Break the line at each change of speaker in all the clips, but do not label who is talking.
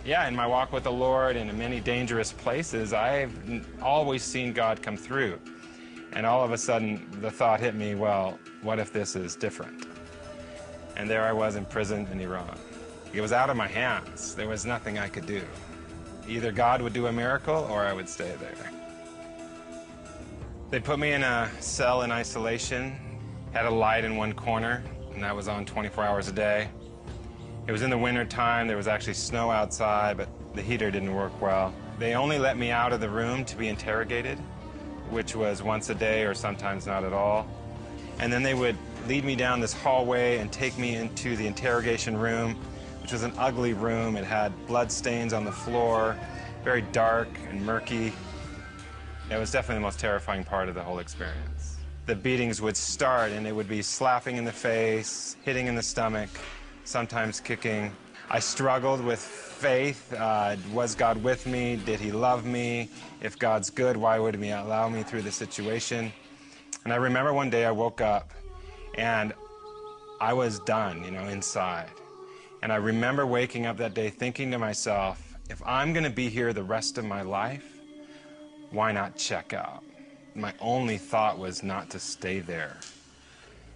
Yeah, in my walk with the Lord and in many dangerous places, I've always seen God come through. And all of a sudden, the thought hit me, well, what if this is different? And there I was in prison in Iran. It was out of my hands. There was nothing I could do. Either God would do a miracle or I would stay there. They put me in a cell in isolation, had a light in one corner, and that was on 24 hours a day. It was in the winter time. There was actually snow outside, but the heater didn't work well. They only let me out of the room to be interrogated, which was once a day or sometimes not at all. And then they would lead me down this hallway and take me into the interrogation room, which was an ugly room. It had blood stains on the floor, very dark and murky. It was definitely the most terrifying part of the whole experience. The beatings would start and it would be slapping in the face, hitting in the stomach, sometimes kicking. I struggled with faith. Was God with me? Did he love me? If God's good, why would he allow me through the situation? And I remember one day I woke up and I was done, inside. And I remember waking up that day thinking to myself, if I'm going to be here the rest of my life, why not check out? My only thought was not to stay there.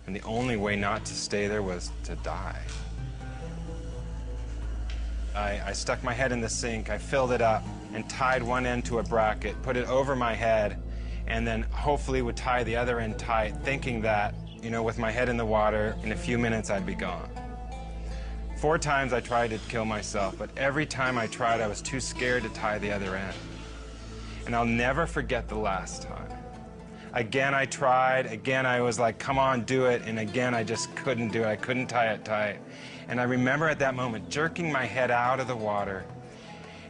And the only way not to stay there was to die. I stuck my head in the sink, I filled it up, and tied one end to a bracket, put it over my head, and then hopefully would tie the other end tight, thinking that, with my head in the water, in a few minutes I'd be gone. 4 times I tried to kill myself, but every time I tried, I was too scared to tie the other end. And I'll never forget the last time. Again, I tried. Again, I was like, come on, do it. And again, I just couldn't do it. I couldn't tie it tight. And I remember at that moment jerking my head out of the water.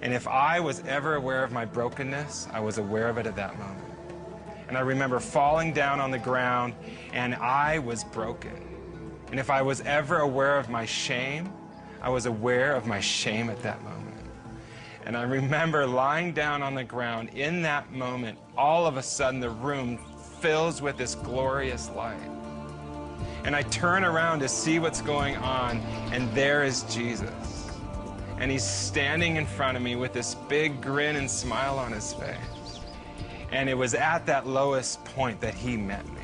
And if I was ever aware of my brokenness, I was aware of it at that moment. And I remember falling down on the ground, and I was broken. And if I was ever aware of my shame, I was aware of my shame at that moment. And I remember lying down on the ground. In that moment, all of a sudden, the room fills with this glorious light. And I turn around to see what's going on, and there is Jesus. And he's standing in front of me with this big grin and smile on his face. And it was at that lowest point that he met me.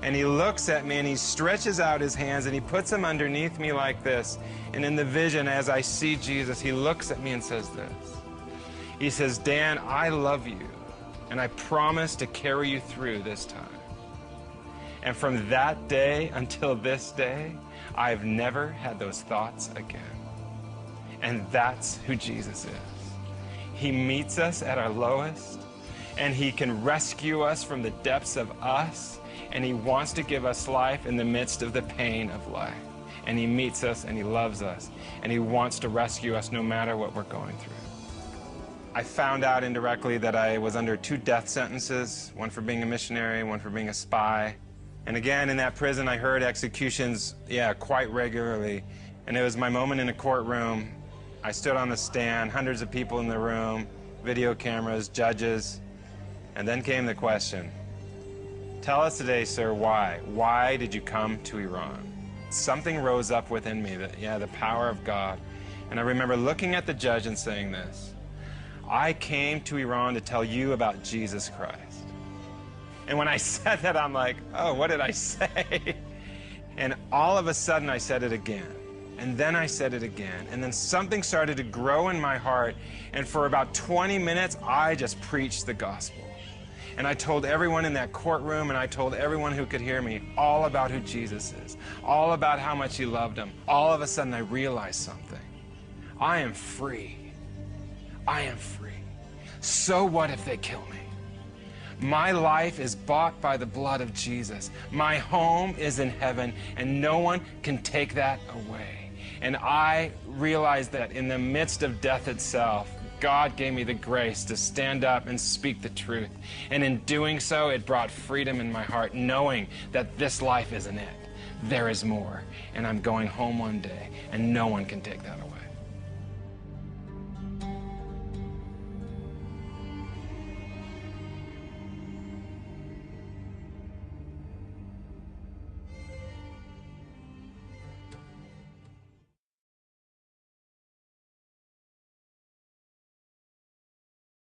And he looks at me and he stretches out his hands and he puts them underneath me like this. And in the vision, as I see Jesus, he looks at me and says this. He says, Dan, I love you, and I promise to carry you through this time. And from that day until this day, I've never had those thoughts again. And that's who Jesus is. He meets us at our lowest, and he can rescue us from the depths of us, and he wants to give us life in the midst of the pain of life. And he meets us, and he loves us, and he wants to rescue us no matter what we're going through. I found out indirectly that I was under 2 death sentences, one for being a missionary, one for being a spy. And again, in that prison, I heard executions, quite regularly. And it was my moment in a courtroom. I stood on the stand, hundreds of people in the room, video cameras, judges. And then came the question, tell us today, sir, why? Why did you come to Iran? Something rose up within me, the power of God. And I remember looking at the judge and saying this, I came to Iran to tell you about Jesus Christ. And when I said that, I'm like, oh, what did I say? And all of a sudden, I said it again. And then I said it again. And then something started to grow in my heart. And for about 20 minutes, I just preached the gospel. And I told everyone in that courtroom, and I told everyone who could hear me, all about who Jesus is, all about how much he loved them. All of a sudden, I realized something. I am free. I am free. So what if they kill me? My life is bought by the blood of Jesus. My home is in heaven, and no one can take that away. And I realized that in the midst of death itself, God gave me the grace to stand up and speak the truth. And in doing so, it brought freedom in my heart, knowing that this life isn't it. There is more, and I'm going home one day, and no one can take that away.